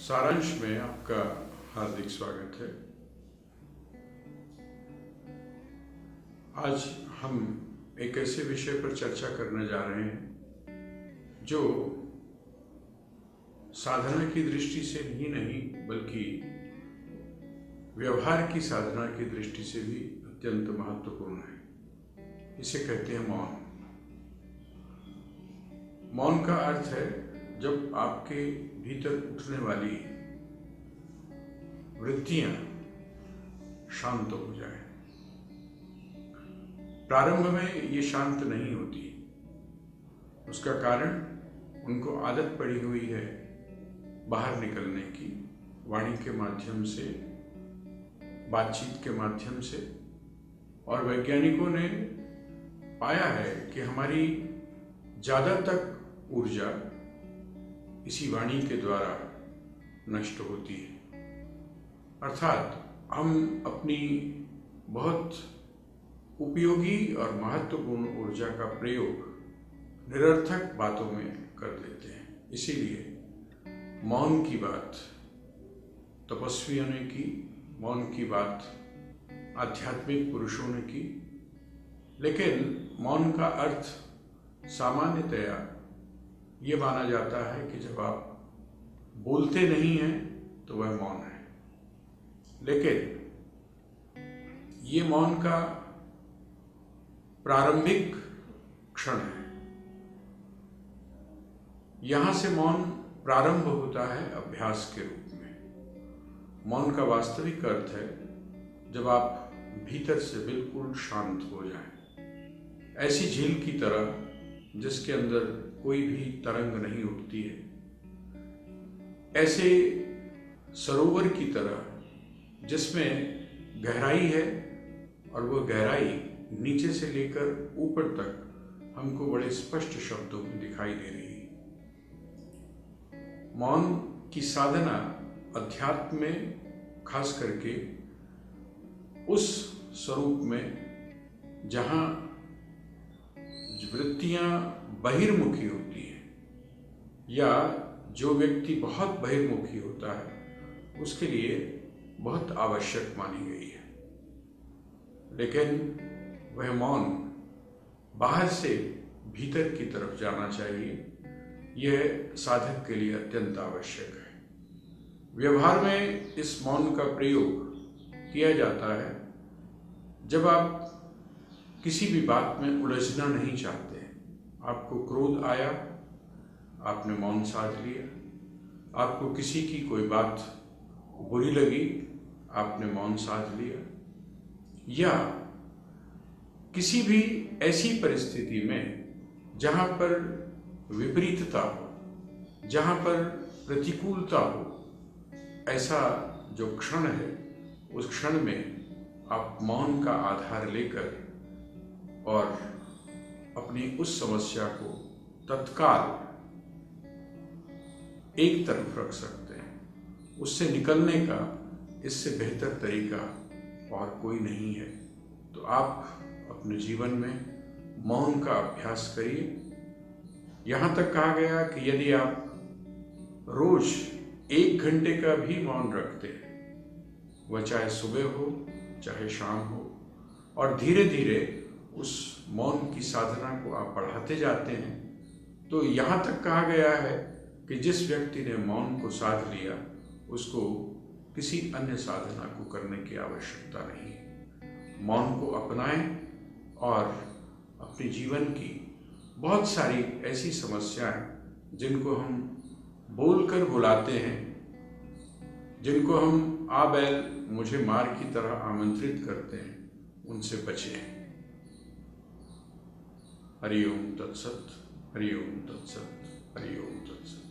सारांश में आपका हार्दिक स्वागत है। आज हम एक ऐसे विषय पर चर्चा करने जा रहे हैं जो साधना की दृष्टि से ही नहीं बल्कि व्यवहार की साधना की दृष्टि से भी अत्यंत महत्वपूर्ण है। इसे कहते हैं मौन। मौन का अर्थ है जब आपके भीतर उठने वाली वृत्तियां शांत हो जाए। प्रारंभ में ये शांत नहीं होती, उसका कारण उनको आदत पड़ी हुई है बाहर निकलने की, वाणी के माध्यम से, बातचीत के माध्यम से। और वैज्ञानिकों ने पाया है कि हमारी ज्यादातर ऊर्जा इसी वाणी के द्वारा नष्ट होती है। अर्थात हम अपनी बहुत उपयोगी और महत्वपूर्ण ऊर्जा का प्रयोग निरर्थक बातों में कर देते हैं। इसीलिए मौन की बात तपस्वियों ने की, मौन की बात आध्यात्मिक पुरुषों ने की। लेकिन मौन का अर्थ सामान्यतया ये माना जाता है कि जब आप बोलते नहीं हैं तो वह मौन है। लेकिन ये मौन का प्रारंभिक क्षण है। यहां से मौन प्रारंभ होता है अभ्यास के रूप में। मौन का वास्तविक अर्थ है जब आप भीतर से बिल्कुल शांत हो जाएं, ऐसी झील की तरह जिसके अंदर कोई भी तरंग नहीं उठती है, ऐसे सरोवर की तरह जिसमें गहराई है और वह गहराई नीचे से लेकर ऊपर तक हमको बड़े स्पष्ट शब्दों में दिखाई दे रही है। मौन की साधना अध्यात्म में खास करके उस स्वरूप में जहां वृत्तियां बहिर्मुखी होती हैं या जो व्यक्ति बहुत बहिर्मुखी होता है उसके लिए बहुत आवश्यक मानी गई है। लेकिन वह मौन बाहर से भीतर की तरफ जाना चाहिए, यह साधक के लिए अत्यंत आवश्यक है। व्यवहार में इस मौन का प्रयोग किया जाता है जब आप किसी भी बात में उलझना नहीं चाहते। आपको क्रोध आया, आपने मौन साध लिया। आपको किसी की कोई बात बुरी लगी, आपने मौन साध लिया। या किसी भी ऐसी परिस्थिति में जहां पर विपरीतता हो, जहां पर प्रतिकूलता हो, ऐसा जो क्षण है उस क्षण में आप मौन का आधार लेकर और अपनी उस समस्या को तत्काल एक तरफ रख सकते हैं। उससे निकलने का इससे बेहतर तरीका और कोई नहीं है। तो आप अपने जीवन में मौन का अभ्यास करिए। यहां तक कहा गया कि यदि आप रोज 1 घंटे का भी मौन रखते हैं, वह चाहे सुबह हो चाहे शाम हो, और धीरे धीरे उस मौन की साधना को आप बढ़ाते जाते हैं, तो यहाँ तक कहा गया है कि जिस व्यक्ति ने मौन को साध लिया उसको किसी अन्य साधना को करने की आवश्यकता नहीं है। मौन को अपनाएं और अपने जीवन की बहुत सारी ऐसी समस्याएं जिनको हम बोलकर बुलाते हैं, जिनको हम आ बैल मुझे मार की तरह आमंत्रित करते हैं, उनसे बचें। हरि ओम तत्सत, हरि ओम तत्सत, हरि ओम तत्सत।